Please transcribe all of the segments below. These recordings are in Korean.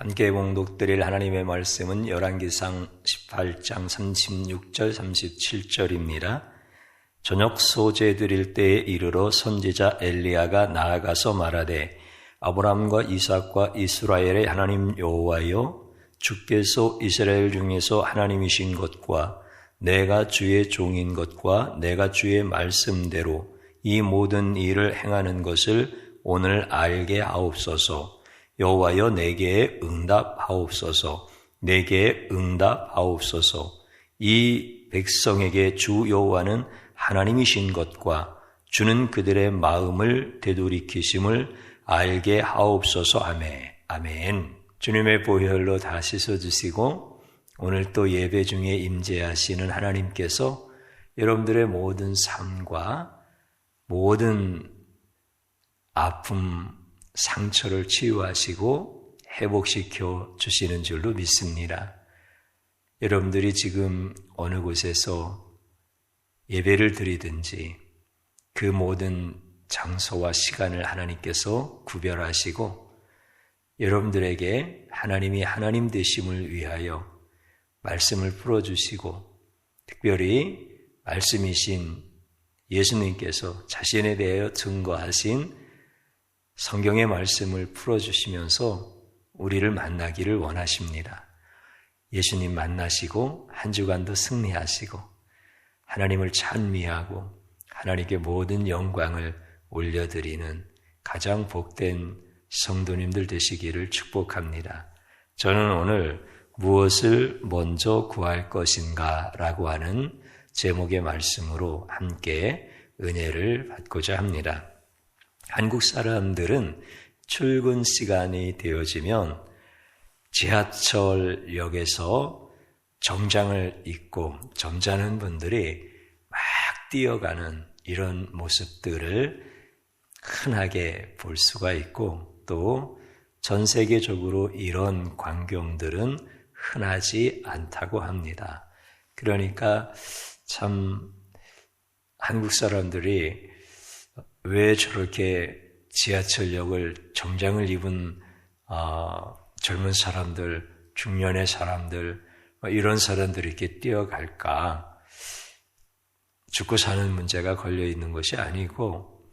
함께 봉독드릴 하나님의 말씀은 열왕기상 18장 36절 37절입니다. 저녁 소제 드릴 때에 이르러 선지자 엘리야가 나아가서 말하되 아브라함과 이삭과 이스라엘의 하나님 여호와여, 주께서 이스라엘 중에서 하나님이신 것과 내가 주의 종인 것과 내가 주의 말씀대로 이 모든 일을 행하는 것을 오늘 알게 하옵소서. 여호와여, 내게 응답하옵소서. 내게 응답하옵소서. 이 백성에게 주 여호와는 하나님이신 것과 주는 그들의 마음을 되돌이키심을 알게 하옵소서. 아멘. 주님의 보혈로 다 씻어주시고 오늘 또 예배 중에 임재하시는 하나님께서 여러분들의 모든 삶과 모든 아픔, 상처를 치유하시고 회복시켜 주시는 줄로 믿습니다. 여러분들이 지금 어느 곳에서 예배를 드리든지 그 모든 장소와 시간을 하나님께서 구별하시고 여러분들에게 하나님이 하나님 되심을 위하여 말씀을 풀어주시고 특별히 말씀이신 예수님께서 자신에 대하여 증거하신 성경의 말씀을 풀어주시면서 우리를 만나기를 원하십니다. 예수님 만나시고 한 주간도 승리하시고 하나님을 찬미하고 하나님께 모든 영광을 올려드리는 가장 복된 성도님들 되시기를 축복합니다. 저는 오늘 무엇을 먼저 구할 것인가 라고 하는 제목의 말씀으로 함께 은혜를 받고자 합니다. 한국 사람들은 출근 시간이 되어지면 지하철역에서 정장을 입고 점잖은 분들이 막 뛰어가는 이런 모습들을 흔하게 볼 수가 있고 또 전 세계적으로 이런 광경들은 흔하지 않다고 합니다. 그러니까 참 한국 사람들이 왜 저렇게 지하철역을 정장을 입은 젊은 사람들, 중년의 사람들, 이런 사람들이 이렇게 뛰어갈까? 죽고 사는 문제가 걸려 있는 것이 아니고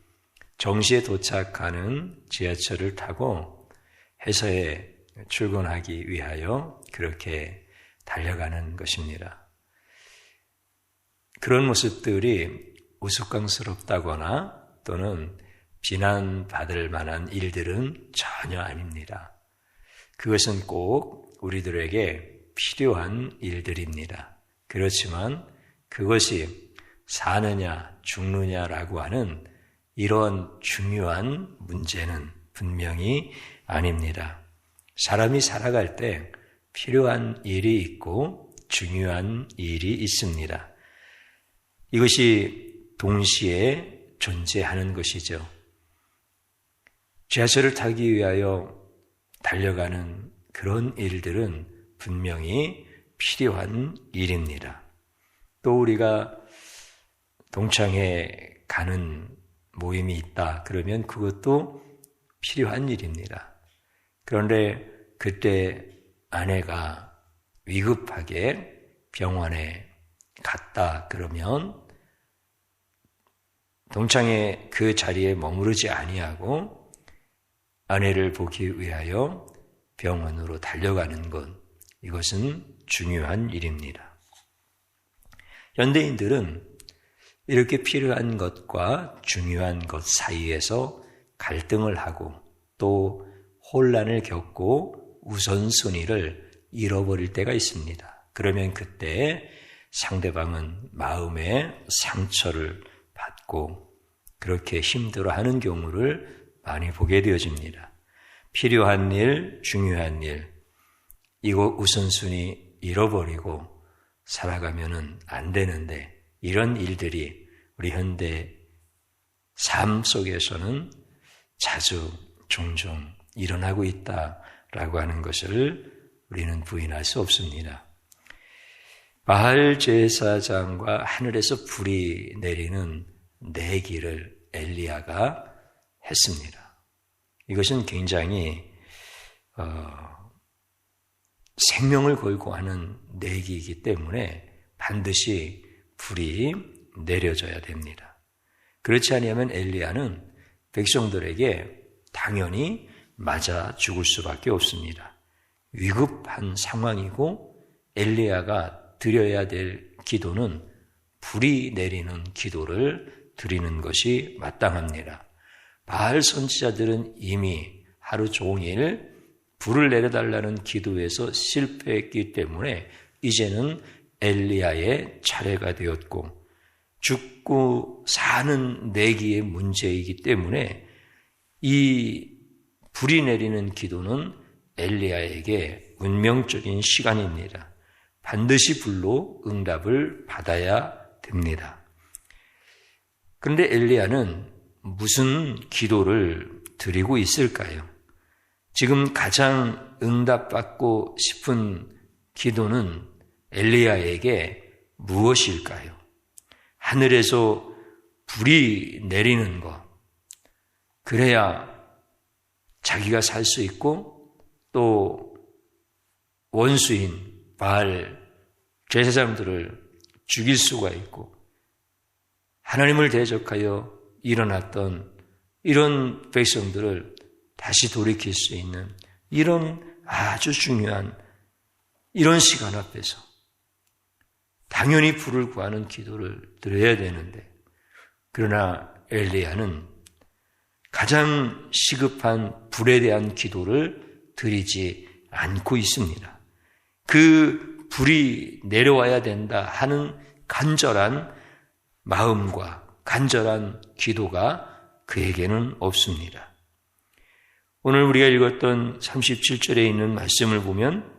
정시에 도착하는 지하철을 타고 회사에 출근하기 위하여 그렇게 달려가는 것입니다. 그런 모습들이 우스꽝스럽다거나 또는 비난받을 만한 일들은 전혀 아닙니다. 그것은 꼭 우리들에게 필요한 일들입니다. 그렇지만 그것이 사느냐 죽느냐라고 하는 이런 중요한 문제는 분명히 아닙니다. 사람이 살아갈 때 필요한 일이 있고 중요한 일이 있습니다. 이것이 동시에 존재하는 것이죠. 지하철을 타기 위하여 달려가는 그런 일들은 분명히 필요한 일입니다. 또 우리가 동창회 가는 모임이 있다 그러면 그것도 필요한 일입니다. 그런데 그때 아내가 위급하게 병원에 갔다 그러면 동창회 그 자리에 머무르지 아니하고 아내를 보기 위하여 병원으로 달려가는 것, 이것은 중요한 일입니다. 현대인들은 이렇게 필요한 것과 중요한 것 사이에서 갈등을 하고 또 혼란을 겪고 우선순위를 잃어버릴 때가 있습니다. 그러면 그때 상대방은 마음의 상처를 받고 그렇게 힘들어하는 경우를 많이 보게 되어집니다. 필요한 일, 중요한 일, 이거 우선순위 잃어버리고 살아가면은 안 되는데 이런 일들이 우리 현대 삶 속에서는 자주 종종 일어나고 있다라고 하는 것을 우리는 부인할 수 없습니다. 바알 제사장과 하늘에서 불이 내리는 내기를 엘리야가 했습니다. 이것은 굉장히 생명을 걸고 하는 내기이기 때문에 반드시 불이 내려져야 됩니다. 그렇지 아니하면 엘리야는 백성들에게 당연히 맞아 죽을 수밖에 없습니다. 위급한 상황이고 엘리야가 드려야 될 기도는 불이 내리는 기도를 드리는 것이 마땅합니다. 바알 선지자들은 이미 하루 종일 불을 내려달라는 기도에서 실패했기 때문에 이제는 엘리야의 차례가 되었고 죽고 사는 내기의 문제이기 때문에 이 불이 내리는 기도는 엘리야에게 운명적인 시간입니다. 반드시 불로 응답을 받아야 됩니다. 그런데 엘리야는 무슨 기도를 드리고 있을까요? 지금 가장 응답받고 싶은 기도는 엘리야에게 무엇일까요? 하늘에서 불이 내리는 것, 그래야 자기가 살 수 있고 또 원수인 바알 제사장들을 죽일 수가 있고 하나님을 대적하여 일어났던 이런 백성들을 다시 돌이킬 수 있는 이런 아주 중요한 이런 시간 앞에서 당연히 불을 구하는 기도를 드려야 되는데 그러나 엘리야는 가장 시급한 불에 대한 기도를 드리지 않고 있습니다. 그 불이 내려와야 된다 하는 간절한 마음과 간절한 기도가 그에게는 없습니다. 오늘 우리가 읽었던 37절에 있는 말씀을 보면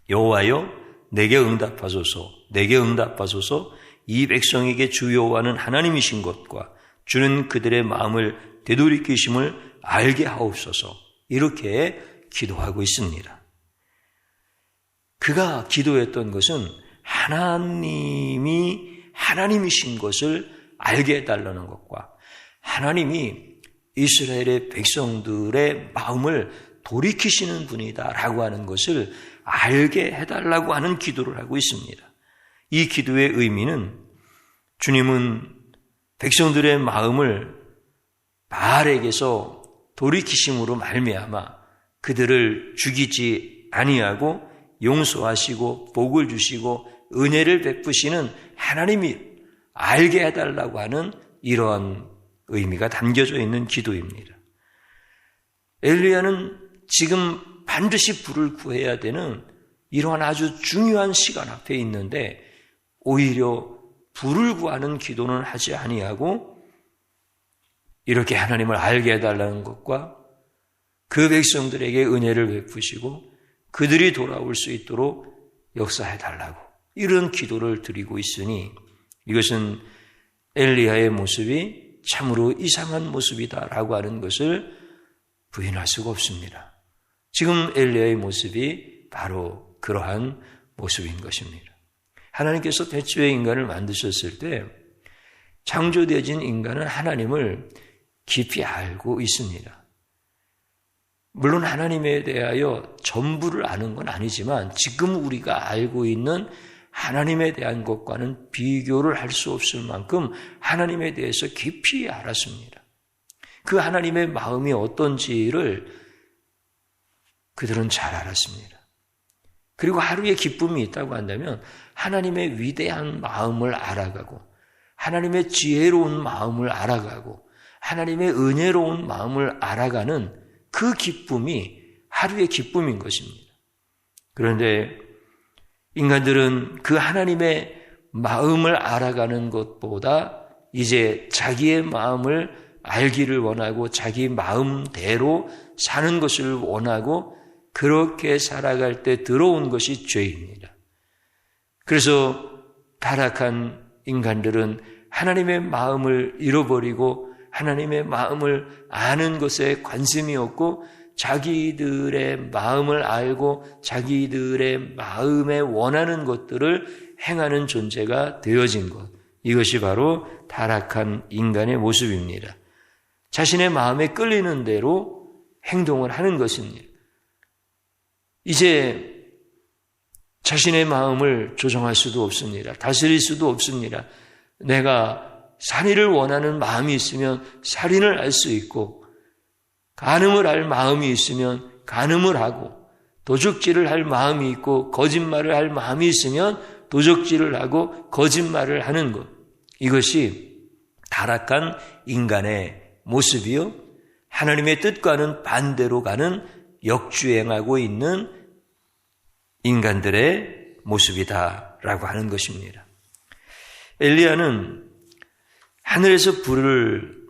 여호와여 내게 응답하소서 내게 응답하소서 이 백성에게 주 여호와는 하나님이신 것과 주는 그들의 마음을 되돌이키심을 알게 하옵소서 이렇게 기도하고 있습니다. 그가 기도했던 것은 하나님이신 것을 알게 해달라는 것과 하나님이 이스라엘의 백성들의 마음을 돌이키시는 분이다라고 하는 것을 알게 해달라고 하는 기도를 하고 있습니다. 이 기도의 의미는 주님은 백성들의 마음을 바알에게서 돌이키심으로 말미암아 그들을 죽이지 아니하고 용서하시고 복을 주시고 은혜를 베푸시는 하나님이 알게 해달라고 하는 이러한 의미가 담겨져 있는 기도입니다. 엘리야는 지금 반드시 불을 구해야 되는 이러한 아주 중요한 시간 앞에 있는데 오히려 불을 구하는 기도는 하지 아니하고 이렇게 하나님을 알게 해달라는 것과 그 백성들에게 은혜를 베푸시고 그들이 돌아올 수 있도록 역사해달라고 이런 기도를 드리고 있으니 이것은 엘리야의 모습이 참으로 이상한 모습이다라고 하는 것을 부인할 수가 없습니다. 지금 엘리야의 모습이 바로 그러한 모습인 것입니다. 하나님께서 태초에 인간을 만드셨을 때 창조되어진 인간은 하나님을 깊이 알고 있습니다. 물론 하나님에 대하여 전부를 아는 건 아니지만 지금 우리가 알고 있는 하나님에 대한 것과는 비교를 할 수 없을 만큼 하나님에 대해서 깊이 알았습니다. 그 하나님의 마음이 어떤지를 그들은 잘 알았습니다. 그리고 하루에 기쁨이 있다고 한다면 하나님의 위대한 마음을 알아가고 하나님의 지혜로운 마음을 알아가고 하나님의 은혜로운 마음을 알아가는 그 기쁨이 하루의 기쁨인 것입니다. 그런데 인간들은 그 하나님의 마음을 알아가는 것보다 이제 자기의 마음을 알기를 원하고 자기 마음대로 사는 것을 원하고 그렇게 살아갈 때 들어온 것이 죄입니다. 그래서 타락한 인간들은 하나님의 마음을 잃어버리고 하나님의 마음을 아는 것에 관심이 없고 자기들의 마음을 알고 자기들의 마음에 원하는 것들을 행하는 존재가 되어진 것. 이것이 바로 타락한 인간의 모습입니다. 자신의 마음에 끌리는 대로 행동을 하는 것입니다. 이제 자신의 마음을 조정할 수도 없습니다. 다스릴 수도 없습니다. 내가 살인을 원하는 마음이 있으면 살인을 할 수 있고, 간음을 할 마음이 있으면 간음을 하고, 도적질을 할 마음이 있고 거짓말을 할 마음이 있으면 도적질을 하고 거짓말을 하는 것, 이것이 타락한 인간의 모습이요, 하나님의 뜻과는 반대로 가는 역주행하고 있는 인간들의 모습이다라고 하는 것입니다. 엘리야는 하늘에서 불을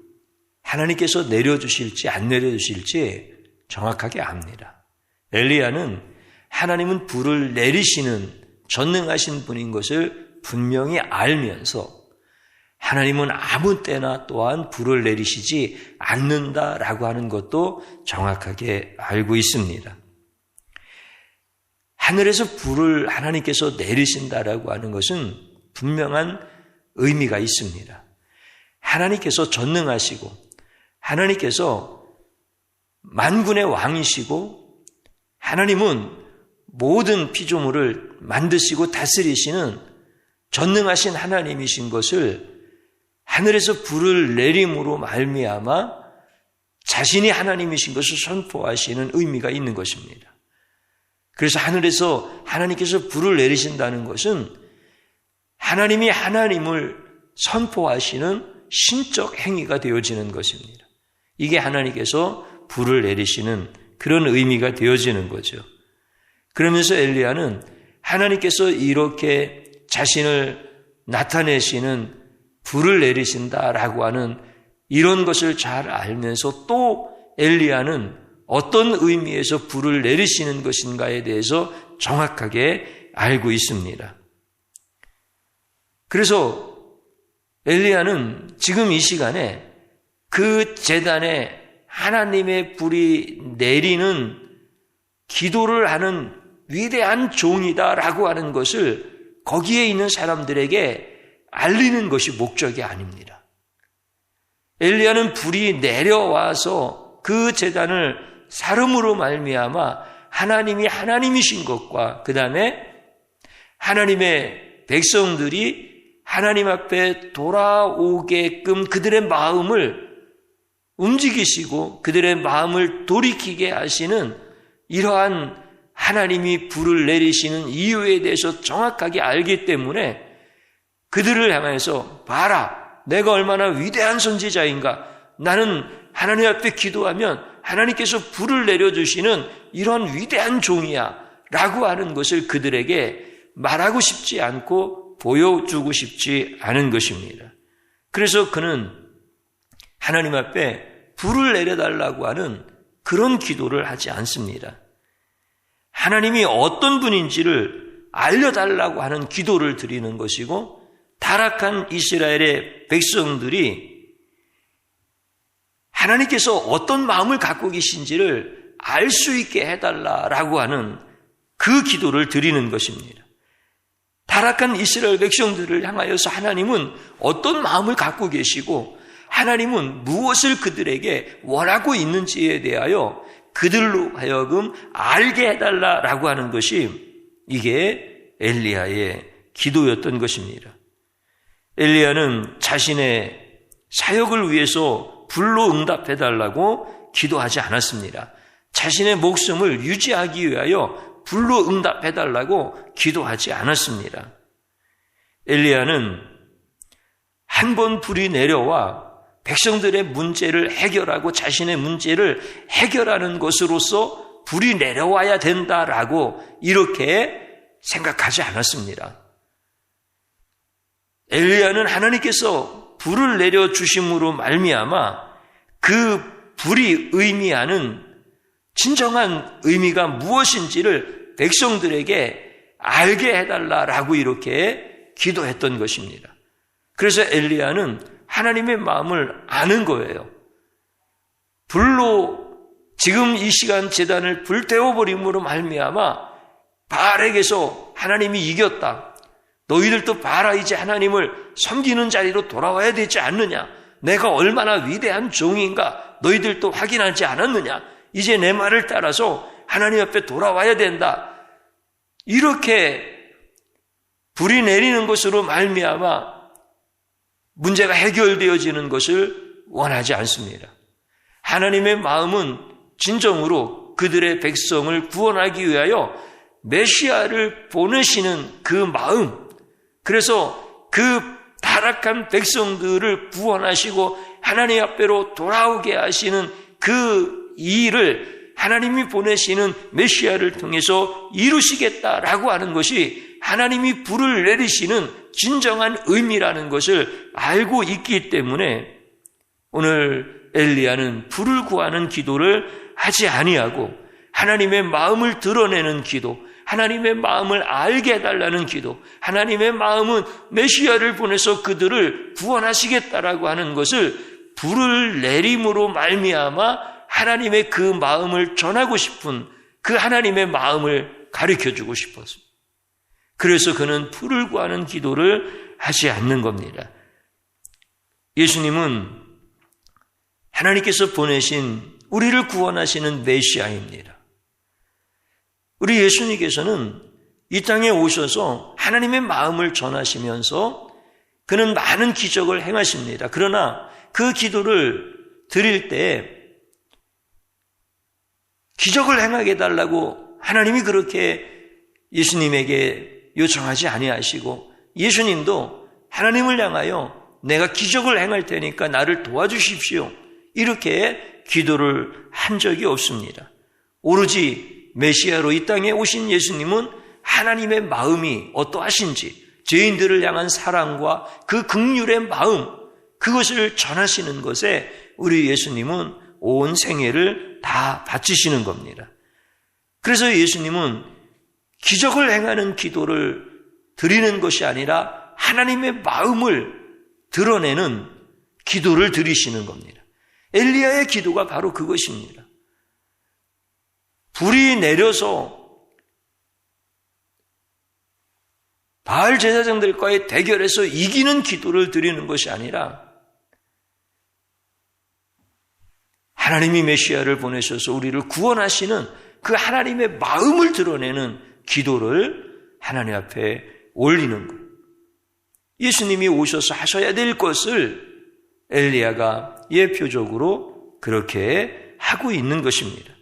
하나님께서 내려주실지 안 내려주실지 정확하게 압니다. 엘리야는 하나님은 불을 내리시는 전능하신 분인 것을 분명히 알면서 하나님은 아무 때나 또한 불을 내리시지 않는다라고 하는 것도 정확하게 알고 있습니다. 하늘에서 불을 하나님께서 내리신다라고 하는 것은 분명한 의미가 있습니다. 하나님께서 전능하시고 하나님께서 만군의 왕이시고 하나님은 모든 피조물을 만드시고 다스리시는 전능하신 하나님이신 것을 하늘에서 불을 내림으로 말미암아 자신이 하나님이신 것을 선포하시는 의미가 있는 것입니다. 그래서 하늘에서 하나님께서 불을 내리신다는 것은 하나님이 하나님을 선포하시는 신적 행위가 되어지는 것입니다. 이게 하나님께서 불을 내리시는 그런 의미가 되어지는 거죠. 그러면서 엘리야는 하나님께서 이렇게 자신을 나타내시는 불을 내리신다라고 하는 이런 것을 잘 알면서 또 엘리야는 어떤 의미에서 불을 내리시는 것인가에 대해서 정확하게 알고 있습니다. 그래서 엘리야는 지금 이 시간에 그 제단에 하나님의 불이 내리는 기도를 하는 위대한 종이다라고 하는 것을 거기에 있는 사람들에게 알리는 것이 목적이 아닙니다. 엘리야는 불이 내려와서 그 제단을 사름으로 말미암아 하나님이 하나님이신 것과 그 다음에 하나님의 백성들이 하나님 앞에 돌아오게끔 그들의 마음을 움직이시고 그들의 마음을 돌이키게 하시는 이러한 하나님이 불을 내리시는 이유에 대해서 정확하게 알기 때문에 그들을 향해서 봐라, 내가 얼마나 위대한 선지자인가, 나는 하나님 앞에 기도하면 하나님께서 불을 내려주시는 이런 위대한 종이야 라고 하는 것을 그들에게 말하고 싶지 않고 보여주고 싶지 않은 것입니다. 그래서 그는 하나님 앞에 불을 내려달라고 하는 그런 기도를 하지 않습니다. 하나님이 어떤 분인지를 알려달라고 하는 기도를 드리는 것이고, 타락한 이스라엘의 백성들이 하나님께서 어떤 마음을 갖고 계신지를 알 수 있게 해달라고 하는 그 기도를 드리는 것입니다. 타락한 이스라엘 백성들을 향하여서 하나님은 어떤 마음을 갖고 계시고 하나님은 무엇을 그들에게 원하고 있는지에 대하여 그들로 하여금 알게 해달라고 하는 것이 이게 엘리야의 기도였던 것입니다. 엘리야는 자신의 사역을 위해서 불로 응답해달라고 기도하지 않았습니다. 자신의 목숨을 유지하기 위하여 불로 응답해달라고 기도하지 않았습니다. 엘리야는 한 번 불이 내려와 백성들의 문제를 해결하고 자신의 문제를 해결하는 것으로서 불이 내려와야 된다라고 이렇게 생각하지 않았습니다. 엘리야는 하나님께서 불을 내려주심으로 말미암아 그 불이 의미하는 진정한 의미가 무엇인지를 백성들에게 알게 해달라라고 이렇게 기도했던 것입니다. 그래서 엘리야는 하나님의 마음을 아는 거예요. 불로 지금 이 시간 제단을 불태워버림으로 말미암아 바알에게서 하나님이 이겼다. 너희들도 바알아 이제 하나님을 섬기는 자리로 돌아와야 되지 않느냐. 내가 얼마나 위대한 종인가 너희들도 확인하지 않았느냐. 이제 내 말을 따라서 하나님 앞에 돌아와야 된다. 이렇게 불이 내리는 것으로 말미암아 문제가 해결되어지는 것을 원하지 않습니다. 하나님의 마음은 진정으로 그들의 백성을 구원하기 위하여 메시아를 보내시는 그 마음, 그래서 그 타락한 백성들을 구원하시고 하나님 앞에로 돌아오게 하시는 그 일을 하나님이 보내시는 메시아를 통해서 이루시겠다라고 하는 것이 하나님이 불을 내리시는 진정한 의미라는 것을 알고 있기 때문에 오늘 엘리야는 불을 구하는 기도를 하지 아니하고 하나님의 마음을 드러내는 기도, 하나님의 마음을 알게 해달라는 기도, 하나님의 마음은 메시아를 보내서 그들을 구원하시겠다라고 하는 것을 불을 내림으로 말미암아 하나님의 그 마음을 전하고 싶은 그 하나님의 마음을 가르쳐주고 싶었습니다. 그래서 그는 불을 구하는 기도를 하지 않는 겁니다. 예수님은 하나님께서 보내신 우리를 구원하시는 메시아입니다. 우리 예수님께서는 이 땅에 오셔서 하나님의 마음을 전하시면서 그는 많은 기적을 행하십니다. 그러나 그 기도를 드릴 때 기적을 행하게 해달라고 하나님이 그렇게 예수님에게 요청하지 아니하시고 예수님도 하나님을 향하여 내가 기적을 행할 테니까 나를 도와주십시오, 이렇게 기도를 한 적이 없습니다. 오로지 메시아로 이 땅에 오신 예수님은 하나님의 마음이 어떠하신지, 죄인들을 향한 사랑과 그 긍휼의 마음, 그것을 전하시는 것에 우리 예수님은 온 생애를 다 바치시는 겁니다. 그래서 예수님은 기적을 행하는 기도를 드리는 것이 아니라 하나님의 마음을 드러내는 기도를 드리시는 겁니다. 엘리야의 기도가 바로 그것입니다. 불이 내려서 바알 제사장들과의 대결에서 이기는 기도를 드리는 것이 아니라 하나님이 메시아를 보내셔서 우리를 구원하시는 그 하나님의 마음을 드러내는 기도를 하나님 앞에 올리는 것. 예수님이 오셔서 하셔야 될 것을 엘리야가 예표적으로 그렇게 하고 있는 것입니다.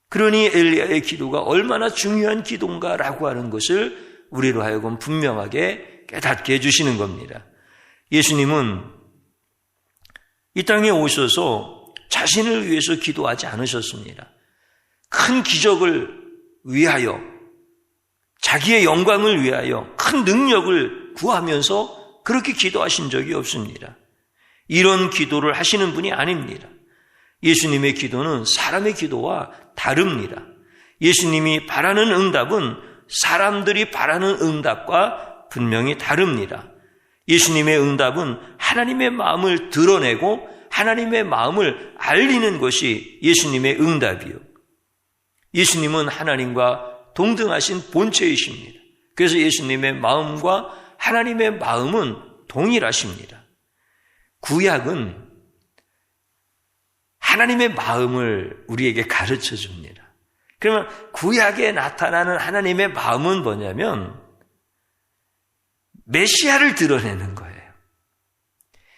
그러니 엘리야의 기도가 얼마나 중요한 기도인가라고 하는 것을 우리로 하여금 분명하게 깨닫게 해주시는 겁니다. 예수님은 이 땅에 오셔서 자신을 위해서 기도하지 않으셨습니다. 큰 기적을 위하여, 자기의 영광을 위하여 큰 능력을 구하면서 그렇게 기도하신 적이 없습니다. 이런 기도를 하시는 분이 아닙니다. 예수님의 기도는 사람의 기도와 다릅니다. 예수님이 바라는 응답은 사람들이 바라는 응답과 분명히 다릅니다. 예수님의 응답은 하나님의 마음을 드러내고 하나님의 마음을 알리는 것이 예수님의 응답이요. 예수님은 하나님과 동등하신 본체이십니다. 그래서 예수님의 마음과 하나님의 마음은 동일하십니다. 구약은 하나님의 마음을 우리에게 가르쳐 줍니다. 그러면 구약에 나타나는 하나님의 마음은 뭐냐면 메시아를 드러내는 거예요.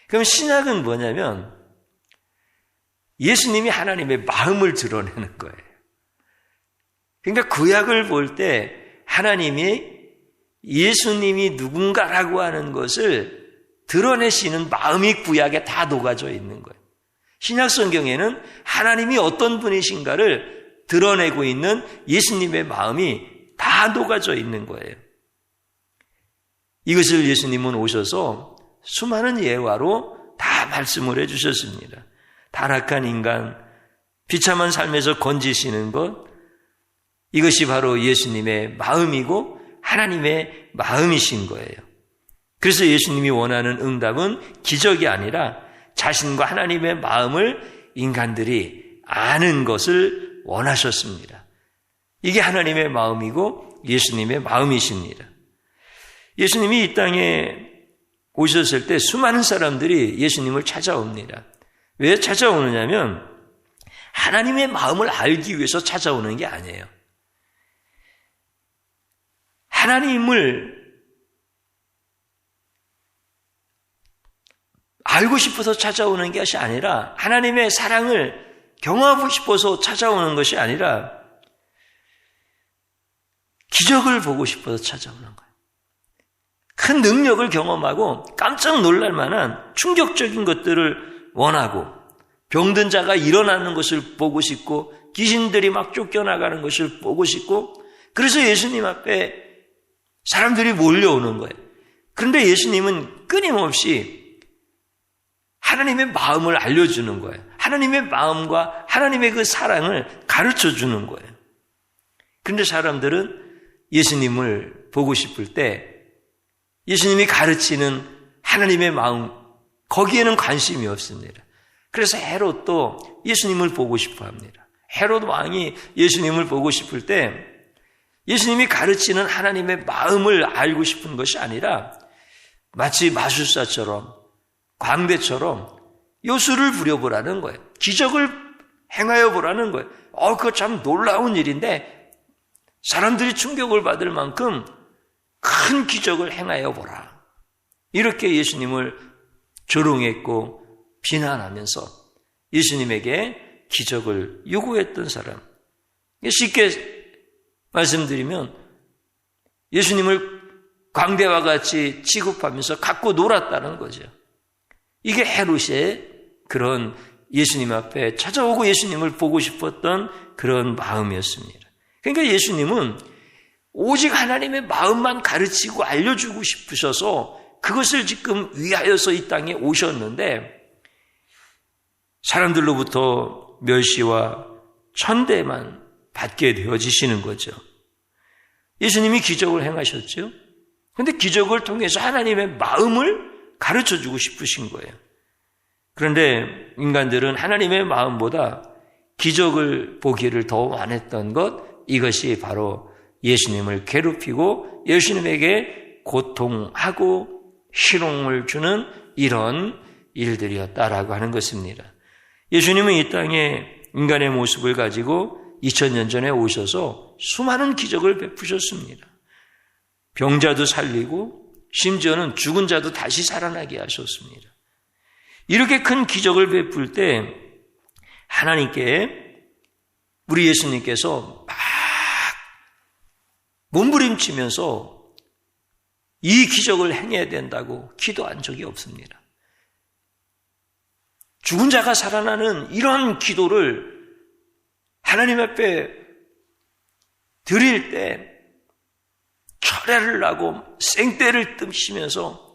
그럼 신약은 뭐냐면 예수님이 하나님의 마음을 드러내는 거예요. 그러니까 구약을 볼 때 하나님이 예수님이 누군가라고 하는 것을 드러내시는 마음이 구약에 다 녹아져 있는 거예요. 신약 성경에는 하나님이 어떤 분이신가를 드러내고 있는 예수님의 마음이 다 녹아져 있는 거예요. 이것을 예수님은 오셔서 수많은 예화로 다 말씀을 해주셨습니다. 타락한 인간, 비참한 삶에서 건지시는 것, 이것이 바로 예수님의 마음이고 하나님의 마음이신 거예요. 그래서 예수님이 원하는 응답은 기적이 아니라 자신과 하나님의 마음을 인간들이 아는 것을 원하셨습니다. 이게 하나님의 마음이고 예수님의 마음이십니다. 예수님이 이 땅에 오셨을 때 수많은 사람들이 예수님을 찾아옵니다. 왜 찾아오느냐면 하나님의 마음을 알기 위해서 찾아오는 게 아니에요. 하나님을 알고 싶어서 찾아오는 것이 아니라 하나님의 사랑을 경험하고 싶어서 찾아오는 것이 아니라 기적을 보고 싶어서 찾아오는 거예요. 큰 능력을 경험하고 깜짝 놀랄 만한 충격적인 것들을 원하고 병든 자가 일어나는 것을 보고 싶고 귀신들이 막 쫓겨나가는 것을 보고 싶고 그래서 예수님 앞에 사람들이 몰려오는 거예요. 그런데 예수님은 끊임없이 하나님의 마음을 알려주는 거예요. 하나님의 마음과 하나님의 그 사랑을 가르쳐주는 거예요. 그런데 사람들은 예수님을 보고 싶을 때 예수님이 가르치는 하나님의 마음 거기에는 관심이 없습니다. 그래서 헤롯도 예수님을 보고 싶어 합니다. 헤롯 왕이 예수님을 보고 싶을 때 예수님이 가르치는 하나님의 마음을 알고 싶은 것이 아니라 마치 마술사처럼 광대처럼 요술을 부려보라는 거예요. 기적을 행하여 보라는 거예요. 그거 참 놀라운 일인데 사람들이 충격을 받을 만큼 큰 기적을 행하여 보라. 이렇게 예수님을 조롱했고 비난하면서 예수님에게 기적을 요구했던 사람. 쉽게 말씀드리면 예수님을 광대와 같이 취급하면서 갖고 놀았다는 거죠. 이게 헤롯의 그런 예수님 앞에 찾아오고 예수님을 보고 싶었던 그런 마음이었습니다. 그러니까 예수님은 오직 하나님의 마음만 가르치고 알려주고 싶으셔서 그것을 지금 위하여서 이 땅에 오셨는데 사람들로부터 멸시와 천대만 받게 되어지시는 거죠. 예수님이 기적을 행하셨죠. 그런데 기적을 통해서 하나님의 마음을 가르쳐주고 싶으신 거예요. 그런데 인간들은 하나님의 마음보다 기적을 보기를 더 원했던 것, 이것이 바로 예수님을 괴롭히고 예수님에게 고통하고 희롱을 주는 이런 일들이었다라고 하는 것입니다. 예수님은 이 땅에 인간의 모습을 가지고 2000년 전에 오셔서 수많은 기적을 베푸셨습니다. 병자도 살리고 심지어는 죽은 자도 다시 살아나게 하셨습니다. 이렇게 큰 기적을 베풀 때 하나님께 우리 예수님께서 막 몸부림치면서 이 기적을 행해야 된다고 기도한 적이 없습니다. 죽은 자가 살아나는 이런 기도를 하나님 앞에 드릴 때 철회를 하고 생떼를 뜸시면서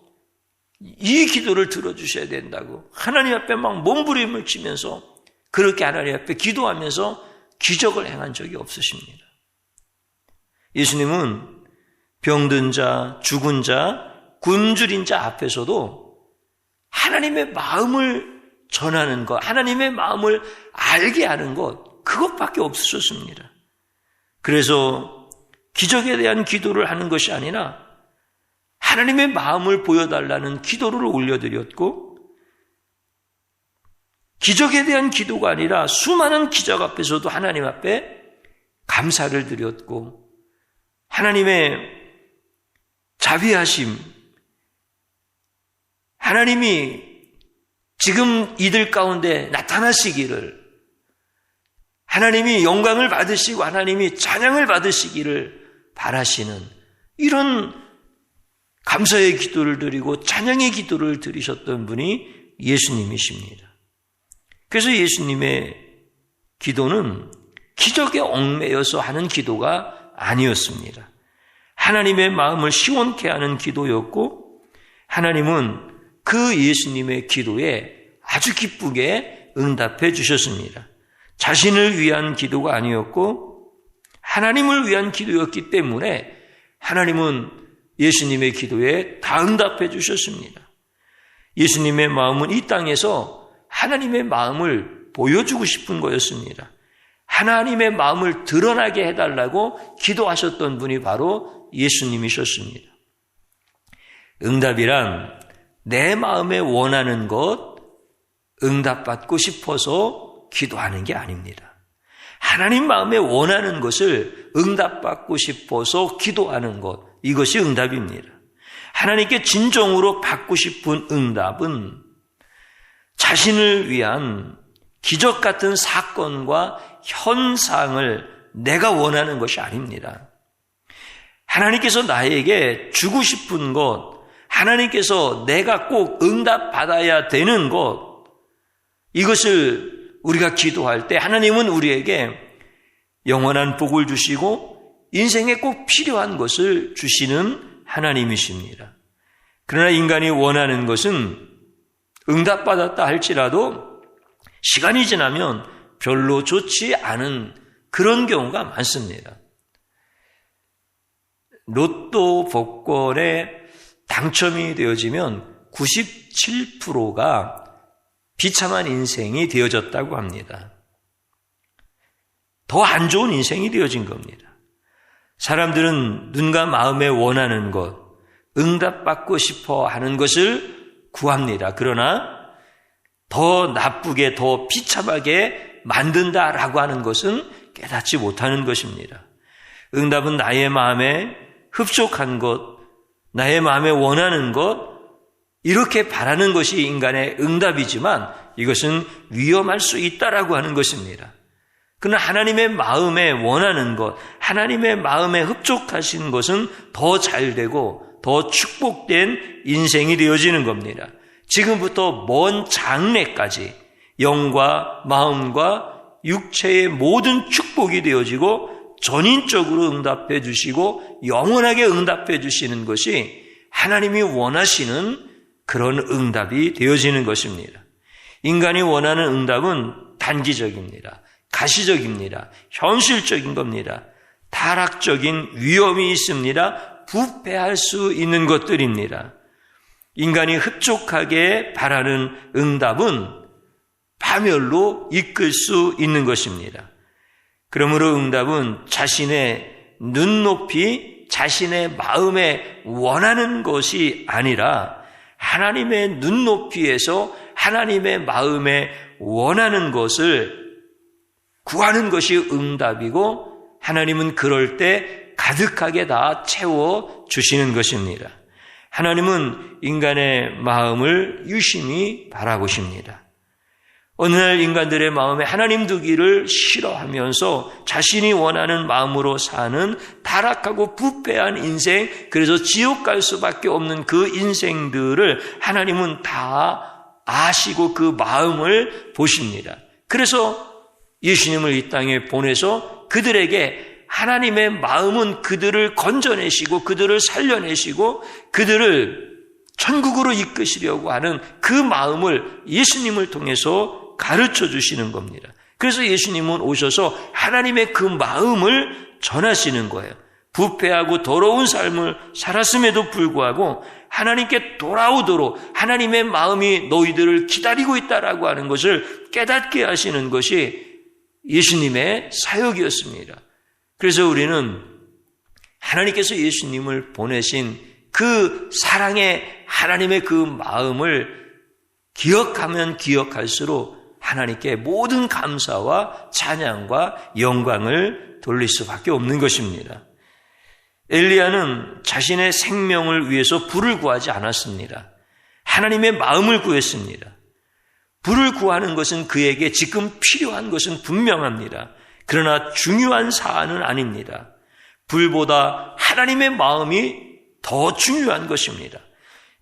이 기도를 들어주셔야 된다고 하나님 앞에 막 몸부림을 치면서 그렇게 하나님 앞에 기도하면서 기적을 행한 적이 없으십니다. 예수님은 병든 자, 죽은 자, 굶주린 자 앞에서도 하나님의 마음을 전하는 것, 하나님의 마음을 알게 하는 것, 그것밖에 없으셨습니다. 그래서 기적에 대한 기도를 하는 것이 아니라 하나님의 마음을 보여달라는 기도를 올려드렸고 기적에 대한 기도가 아니라 수많은 기적 앞에서도 하나님 앞에 감사를 드렸고 하나님의 자비하심, 하나님이 지금 이들 가운데 나타나시기를 하나님이 영광을 받으시고 하나님이 찬양을 받으시기를 바라시는 이런 감사의 기도를 드리고 찬양의 기도를 드리셨던 분이 예수님이십니다. 그래서 예수님의 기도는 기적에 얽매여서 하는 기도가 아니었습니다. 하나님의 마음을 시원케 하는 기도였고 하나님은 그 예수님의 기도에 아주 기쁘게 응답해 주셨습니다. 자신을 위한 기도가 아니었고 하나님을 위한 기도였기 때문에 하나님은 예수님의 기도에 다 응답해 주셨습니다. 예수님의 마음은 이 땅에서 하나님의 마음을 보여주고 싶은 거였습니다. 하나님의 마음을 드러나게 해달라고 기도하셨던 분이 바로 예수님이셨습니다. 응답이란 내 마음에 원하는 것 응답받고 싶어서 기도하는 게 아닙니다. 하나님 마음에 원하는 것을 응답받고 싶어서 기도하는 것, 이것이 응답입니다. 하나님께 진정으로 받고 싶은 응답은 자신을 위한 기적 같은 사건과 현상을 내가 원하는 것이 아닙니다. 하나님께서 나에게 주고 싶은 것, 하나님께서 내가 꼭 응답받아야 되는 것, 이것을 우리가 기도할 때 하나님은 우리에게 영원한 복을 주시고 인생에 꼭 필요한 것을 주시는 하나님이십니다. 그러나 인간이 원하는 것은 응답받았다 할지라도 시간이 지나면 별로 좋지 않은 그런 경우가 많습니다. 로또 복권에 당첨이 되어지면 97%가 비참한 인생이 되어졌다고 합니다. 더 안 좋은 인생이 되어진 겁니다. 사람들은 눈과 마음에 원하는 것, 응답받고 싶어 하는 것을 구합니다. 그러나 더 나쁘게, 더 비참하게 만든다라고 하는 것은 깨닫지 못하는 것입니다. 응답은 나의 마음에 흡족한 것, 나의 마음에 원하는 것, 이렇게 바라는 것이 인간의 응답이지만 이것은 위험할 수 있다라고 하는 것입니다. 그러나 하나님의 마음에 원하는 것, 하나님의 마음에 흡족하신 것은 더 잘되고 더 축복된 인생이 되어지는 겁니다. 지금부터 먼 장래까지 영과 마음과 육체의 모든 축복이 되어지고 전인적으로 응답해 주시고 영원하게 응답해 주시는 것이 하나님이 원하시는 그런 응답이 되어지는 것입니다. 인간이 원하는 응답은 단기적입니다. 가시적입니다. 현실적인 겁니다. 타락적인 위험이 있습니다. 부패할 수 있는 것들입니다. 인간이 흡족하게 바라는 응답은 파멸로 이끌 수 있는 것입니다. 그러므로 응답은 자신의 눈높이, 자신의 마음에 원하는 것이 아니라 하나님의 눈높이에서 하나님의 마음에 원하는 것을 구하는 것이 응답이고 하나님은 그럴 때 가득하게 다 채워주시는 것입니다. 하나님은 인간의 마음을 유심히 바라보십니다. 어느 날 인간들의 마음에 하나님 두기를 싫어하면서 자신이 원하는 마음으로 사는 타락하고 부패한 인생, 그래서 지옥 갈 수밖에 없는 그 인생들을 하나님은 다 아시고 그 마음을 보십니다. 그래서 예수님을 이 땅에 보내서 그들에게 하나님의 마음은 그들을 건져내시고 그들을 살려내시고 그들을 천국으로 이끄시려고 하는 그 마음을 예수님을 통해서 가르쳐 주시는 겁니다. 그래서 예수님은 오셔서 하나님의 그 마음을 전하시는 거예요. 부패하고 더러운 삶을 살았음에도 불구하고 하나님께 돌아오도록 하나님의 마음이 너희들을 기다리고 있다라고 하는 것을 깨닫게 하시는 것이 예수님의 사역이었습니다. 그래서 우리는 하나님께서 예수님을 보내신 그 사랑의 하나님의 그 마음을 기억하면 기억할수록 하나님께 모든 감사와 찬양과 영광을 돌릴 수밖에 없는 것입니다. 엘리야는 자신의 생명을 위해서 불을 구하지 않았습니다. 하나님의 마음을 구했습니다. 불을 구하는 것은 그에게 지금 필요한 것은 분명합니다. 그러나 중요한 사안은 아닙니다. 불보다 하나님의 마음이 더 중요한 것입니다.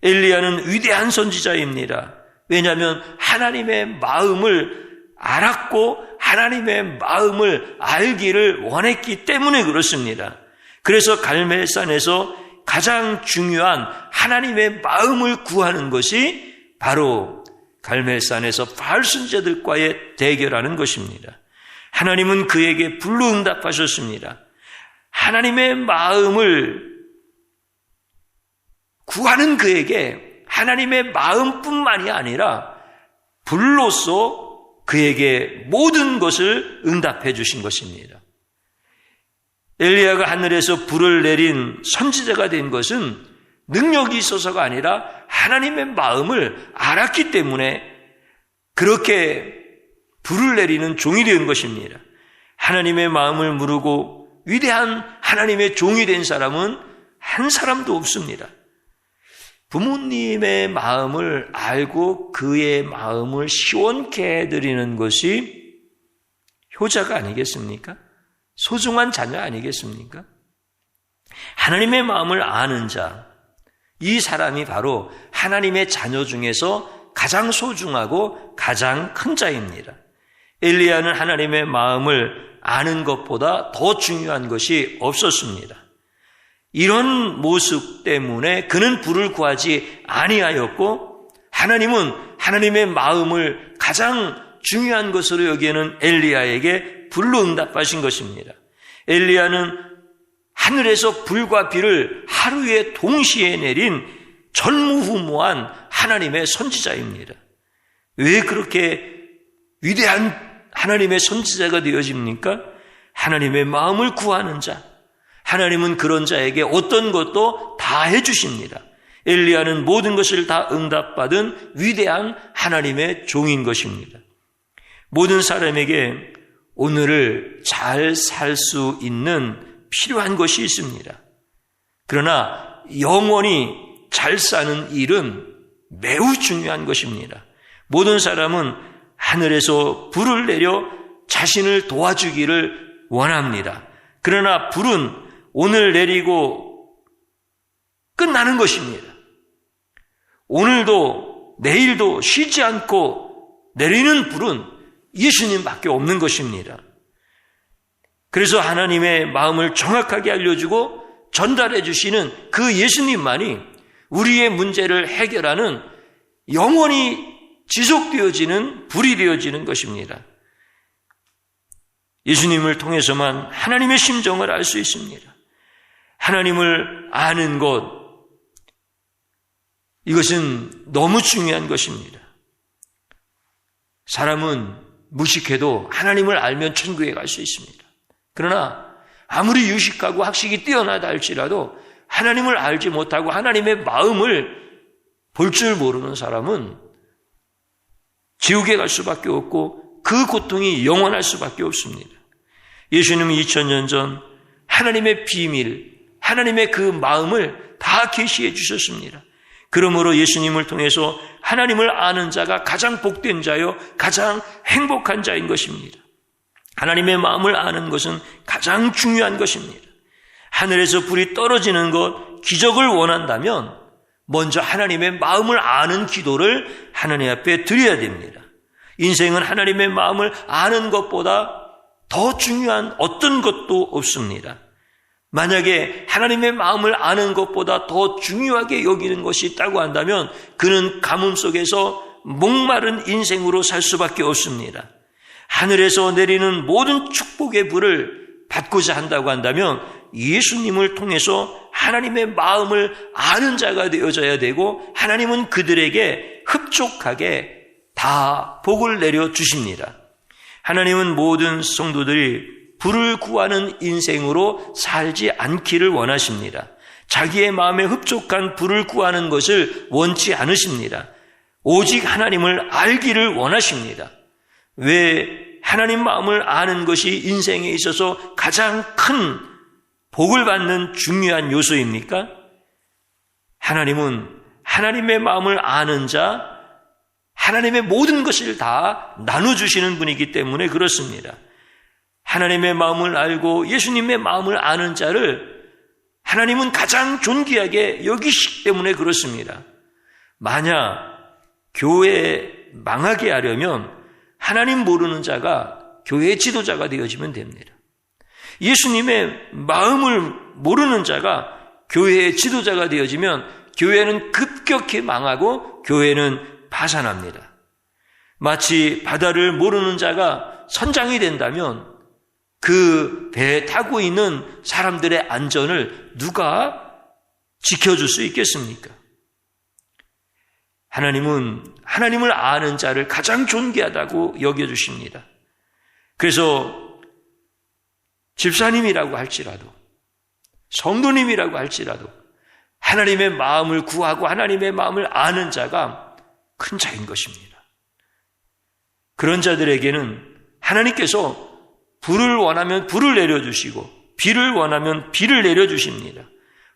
엘리야는 위대한 선지자입니다. 왜냐하면 하나님의 마음을 알았고 하나님의 마음을 알기를 원했기 때문에 그렇습니다. 그래서 갈멜산에서 가장 중요한 하나님의 마음을 구하는 것이 바로 갈멜산에서 바알 선지자들과의 대결하는 것입니다. 하나님은 그에게 불로 응답하셨습니다. 하나님의 마음을 구하는 그에게 하나님의 마음뿐만이 아니라 불로써 그에게 모든 것을 응답해 주신 것입니다. 엘리야가 하늘에서 불을 내린 선지자가 된 것은 능력이 있어서가 아니라 하나님의 마음을 알았기 때문에 그렇게 불을 내리는 종이 된 것입니다. 하나님의 마음을 모르고 위대한 하나님의 종이 된 사람은 한 사람도 없습니다. 부모님의 마음을 알고 그의 마음을 시원케 해드리는 것이 효자가 아니겠습니까? 소중한 자녀 아니겠습니까? 하나님의 마음을 아는 자, 이 사람이 바로 하나님의 자녀 중에서 가장 소중하고 가장 큰 자입니다. 엘리야는 하나님의 마음을 아는 것보다 더 중요한 것이 없었습니다. 이런 모습 때문에 그는 불을 구하지 아니하였고, 하나님은 하나님의 마음을 가장 중요한 것으로 여기는 엘리야에게 불로 응답하신 것입니다. 엘리야는 하늘에서 불과 비를 하루에 동시에 내린 전무후무한 하나님의 선지자입니다. 왜 그렇게 위대한 하나님의 선지자가 되어집니까? 하나님의 마음을 구하는 자. 하나님은 그런 자에게 어떤 것도 다 해주십니다. 엘리야는 모든 것을 다 응답받은 위대한 하나님의 종인 것입니다. 모든 사람에게 오늘을 잘 살 수 있는 필요한 것이 있습니다. 그러나 영원히 잘 사는 일은 매우 중요한 것입니다. 모든 사람은 하늘에서 불을 내려 자신을 도와주기를 원합니다. 그러나 불은 오늘 내리고 끝나는 것입니다. 오늘도 내일도 쉬지 않고 내리는 불은 예수님밖에 없는 것입니다. 그래서 하나님의 마음을 정확하게 알려주고 전달해 주시는 그 예수님만이 우리의 문제를 해결하는 영원히 지속되어지는 불이 되어지는 것입니다. 예수님을 통해서만 하나님의 심정을 알 수 있습니다. 하나님을 아는 것, 이것은 너무 중요한 것입니다. 사람은 무식해도 하나님을 알면 천국에 갈 수 있습니다. 그러나 아무리 유식하고 학식이 뛰어나다 할지라도 하나님을 알지 못하고 하나님의 마음을 볼 줄 모르는 사람은 지옥에 갈 수밖에 없고 그 고통이 영원할 수밖에 없습니다. 예수님은 2000년 전 하나님의 비밀, 하나님의 그 마음을 다 계시해 주셨습니다. 그러므로 예수님을 통해서 하나님을 아는 자가 가장 복된 자요, 가장 행복한 자인 것입니다. 하나님의 마음을 아는 것은 가장 중요한 것입니다. 하늘에서 불이 떨어지는 것, 기적을 원한다면 먼저 하나님의 마음을 아는 기도를 하나님 앞에 드려야 됩니다. 인생은 하나님의 마음을 아는 것보다 더 중요한 어떤 것도 없습니다. 만약에 하나님의 마음을 아는 것보다 더 중요하게 여기는 것이 있다고 한다면 그는 가뭄 속에서 목마른 인생으로 살 수밖에 없습니다. 하늘에서 내리는 모든 축복의 불을 받고자 한다고 한다면 예수님을 통해서 하나님의 마음을 아는 자가 되어져야 되고, 하나님은 그들에게 흡족하게 다 복을 내려주십니다. 하나님은 모든 성도들이 불을 구하는 인생으로 살지 않기를 원하십니다. 자기의 마음에 흡족한 불을 구하는 것을 원치 않으십니다. 오직 하나님을 알기를 원하십니다. 왜 하나님 마음을 아는 것이 인생에 있어서 가장 큰 복을 받는 중요한 요소입니까? 하나님은 하나님의 마음을 아는 자, 하나님의 모든 것을 다 나눠주시는 분이기 때문에 그렇습니다. 하나님의 마음을 알고 예수님의 마음을 아는 자를 하나님은 가장 존귀하게 여기시기 때문에 그렇습니다. 만약 교회 망하게 하려면 하나님 모르는 자가 교회의 지도자가 되어지면 됩니다. 예수님의 마음을 모르는 자가 교회의 지도자가 되어지면 교회는 급격히 망하고 교회는 파산합니다. 마치 바다를 모르는 자가 선장이 된다면 그 배에 타고 있는 사람들의 안전을 누가 지켜줄 수 있겠습니까? 하나님은 하나님을 아는 자를 가장 존귀하다고 여겨주십니다. 그래서 집사님이라고 할지라도, 성도님이라고 할지라도 하나님의 마음을 구하고 하나님의 마음을 아는 자가 큰 자인 것입니다. 그런 자들에게는 하나님께서 불을 원하면 불을 내려주시고 비를 원하면 비를 내려주십니다.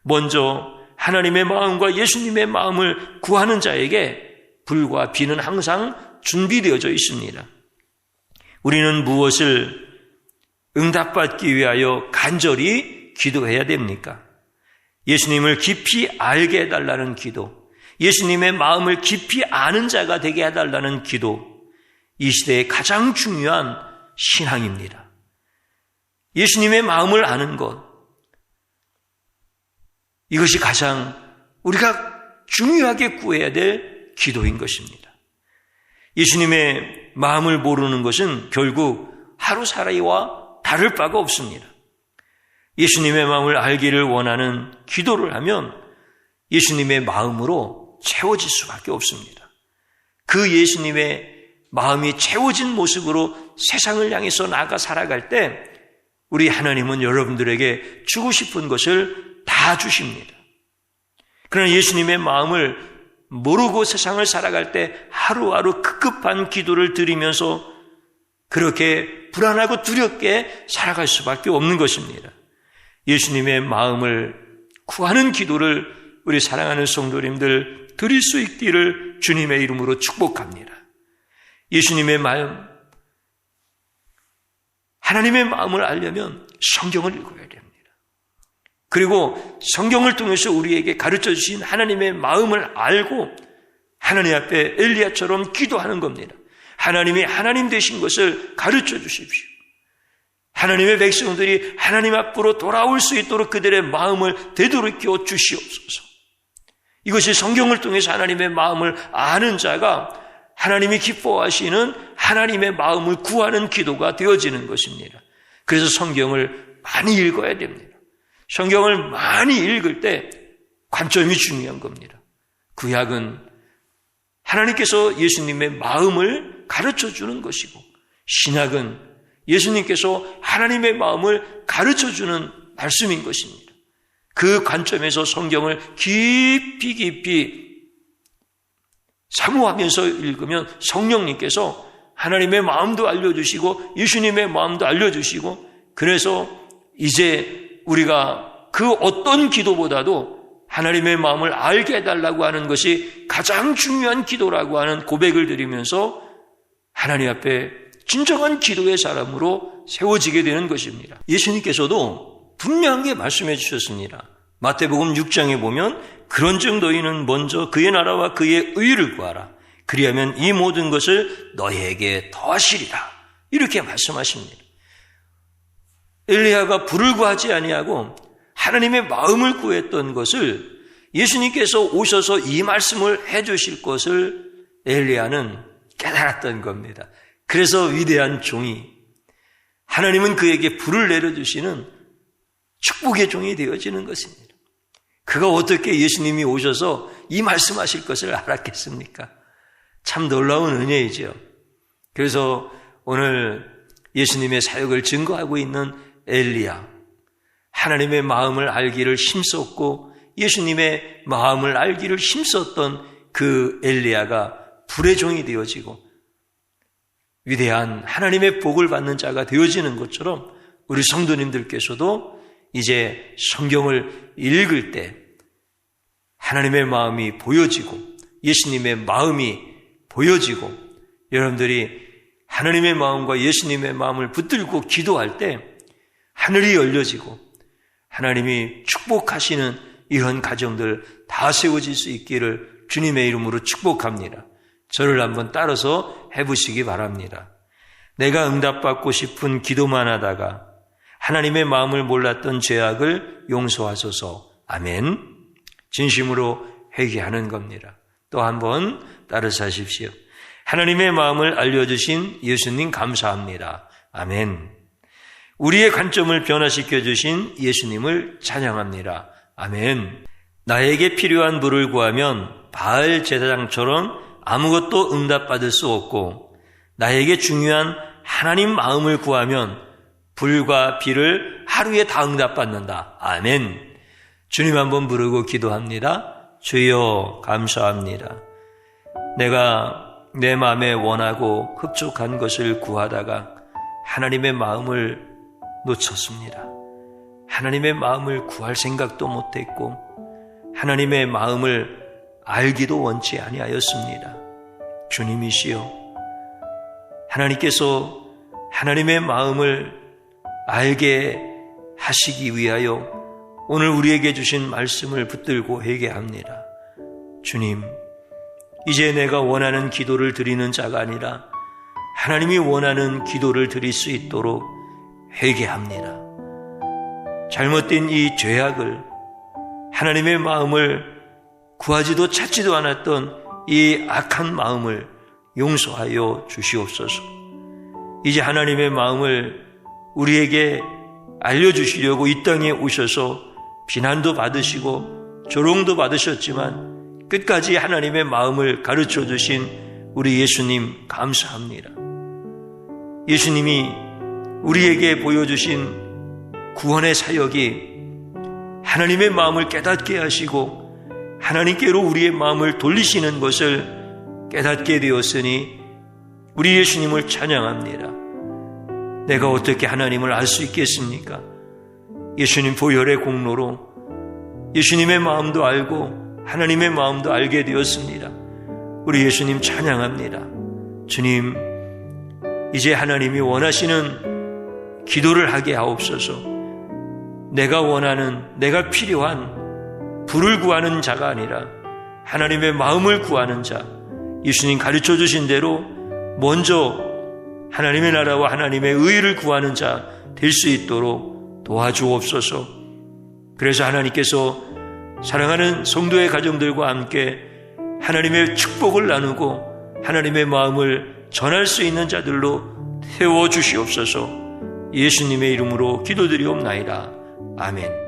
먼저 하나님의 마음과 예수님의 마음을 구하는 자에게 불과 비는 항상 준비되어져 있습니다. 우리는 무엇을 응답받기 위하여 간절히 기도해야 됩니까? 예수님을 깊이 알게 해달라는 기도, 예수님의 마음을 깊이 아는 자가 되게 해달라는 기도, 이 시대의 가장 중요한 신앙입니다. 예수님의 마음을 아는 것, 이것이 가장 우리가 중요하게 구해야 될 기도인 것입니다. 예수님의 마음을 모르는 것은 결국 하루살이와 다를 바가 없습니다. 예수님의 마음을 알기를 원하는 기도를 하면 예수님의 마음으로 채워질 수밖에 없습니다. 그 예수님의 마음이 채워진 모습으로 세상을 향해서 나아가 살아갈 때 우리 하나님은 여러분들에게 주고 싶은 것을 다 주십니다. 그러나 예수님의 마음을 모르고 세상을 살아갈 때 하루하루 급급한 기도를 드리면서 그렇게 불안하고 두렵게 살아갈 수밖에 없는 것입니다. 예수님의 마음을 구하는 기도를 우리 사랑하는 성도님들 드릴 수 있기를 주님의 이름으로 축복합니다. 예수님의 마음, 하나님의 마음을 알려면 성경을 읽어야 됩니다. 그리고 성경을 통해서 우리에게 가르쳐 주신 하나님의 마음을 알고 하나님 앞에 엘리야처럼 기도하는 겁니다. 하나님이 하나님 되신 것을 가르쳐 주십시오. 하나님의 백성들이 하나님 앞으로 돌아올 수 있도록 그들의 마음을 되돌이켜 주시옵소서. 이것이 성경을 통해서 하나님의 마음을 아는 자가 하나님이 기뻐하시는 하나님의 마음을 구하는 기도가 되어지는 것입니다. 그래서 성경을 많이 읽어야 됩니다. 성경을 많이 읽을 때 관점이 중요한 겁니다. 구약은 하나님께서 예수님의 마음을 가르쳐 주는 것이고, 신약은 예수님께서 하나님의 마음을 가르쳐 주는 말씀인 것입니다. 그 관점에서 성경을 깊이 사모하면서 읽으면 성령님께서 하나님의 마음도 알려주시고 예수님의 마음도 알려주시고, 그래서 이제 우리가 그 어떤 기도보다도 하나님의 마음을 알게 해달라고 하는 것이 가장 중요한 기도라고 하는 고백을 드리면서 하나님 앞에 진정한 기도의 사람으로 세워지게 되는 것입니다. 예수님께서도 분명하게 말씀해 주셨습니다. 마태복음 6장에 보면 그런즉 너희는 먼저 그의 나라와 그의 의를 구하라. 그리하면 이 모든 것을 너희에게 더하시리라. 이렇게 말씀하십니다. 엘리야가 불을 구하지 아니하고 하나님의 마음을 구했던 것을 예수님께서 오셔서 이 말씀을 해주실 것을 엘리야는 깨달았던 겁니다. 그래서 위대한 종이, 하나님은 그에게 불을 내려주시는 축복의 종이 되어지는 것입니다. 그가 어떻게 예수님이 오셔서 이 말씀하실 것을 알았겠습니까? 참 놀라운 은혜이죠. 그래서 오늘 예수님의 사역을 증거하고 있는 엘리야, 하나님의 마음을 알기를 힘썼고 예수님의 마음을 알기를 힘썼던 그 엘리야가 불의 종이 되어지고 위대한 하나님의 복을 받는 자가 되어지는 것처럼 우리 성도님들께서도 이제 성경을 읽을 때 하나님의 마음이 보여지고 예수님의 마음이 보여지고 여러분들이 하나님의 마음과 예수님의 마음을 붙들고 기도할 때 하늘이 열려지고 하나님이 축복하시는 이런 가정들 다 세워질 수 있기를 주님의 이름으로 축복합니다. 저를 한번 따라서 해보시기 바랍니다. 내가 응답받고 싶은 기도만 하다가 하나님의 마음을 몰랐던 죄악을 용서하소서. 아멘. 진심으로 회개하는 겁니다. 또 한번 따라서 하십시오. 하나님의 마음을 알려주신 예수님 감사합니다. 아멘. 우리의 관점을 변화시켜 주신 예수님을 찬양합니다. 아멘. 나에게 필요한 물을 구하면 바알 제사장처럼 아무것도 응답받을 수 없고 나에게 중요한 하나님 마음을 구하면 불과 비를 하루에 다 응답받는다. 아멘. 주님 한번 부르고 기도합니다. 주여 감사합니다. 내가 내 마음에 원하고 흡족한 것을 구하다가 하나님의 마음을 놓쳤습니다. 하나님의 마음을 구할 생각도 못했고 하나님의 마음을 알기도 원치 아니하였습니다. 주님이시여, 하나님께서 하나님의 마음을 알게 하시기 위하여 오늘 우리에게 주신 말씀을 붙들고 회개합니다. 주님, 이제 내가 원하는 기도를 드리는 자가 아니라 하나님이 원하는 기도를 드릴 수 있도록 회개합니다. 잘못된 이 죄악을, 하나님의 마음을 구하지도 찾지도 않았던 이 악한 마음을 용서하여 주시옵소서. 이제 하나님의 마음을 우리에게 알려주시려고 이 땅에 오셔서 비난도 받으시고 조롱도 받으셨지만 끝까지 하나님의 마음을 가르쳐 주신 우리 예수님 감사합니다. 예수님이 우리에게 보여주신 구원의 사역이 하나님의 마음을 깨닫게 하시고 하나님께로 우리의 마음을 돌리시는 것을 깨닫게 되었으니 우리 예수님을 찬양합니다. 내가 어떻게 하나님을 알 수 있겠습니까? 예수님 보혈의 공로로 예수님의 마음도 알고 하나님의 마음도 알게 되었습니다. 우리 예수님 찬양합니다. 주님, 이제 하나님이 원하시는 기도를 하게 하옵소서. 내가 원하는, 내가 필요한 불을 구하는 자가 아니라 하나님의 마음을 구하는 자, 예수님 가르쳐 주신 대로 먼저 하나님의 나라와 하나님의 의를 구하는 자 될 수 있도록 도와주옵소서. 그래서 하나님께서 사랑하는 성도의 가정들과 함께 하나님의 축복을 나누고 하나님의 마음을 전할 수 있는 자들로 태워주시옵소서. 예수님의 이름으로 기도드리옵나이다. 아멘.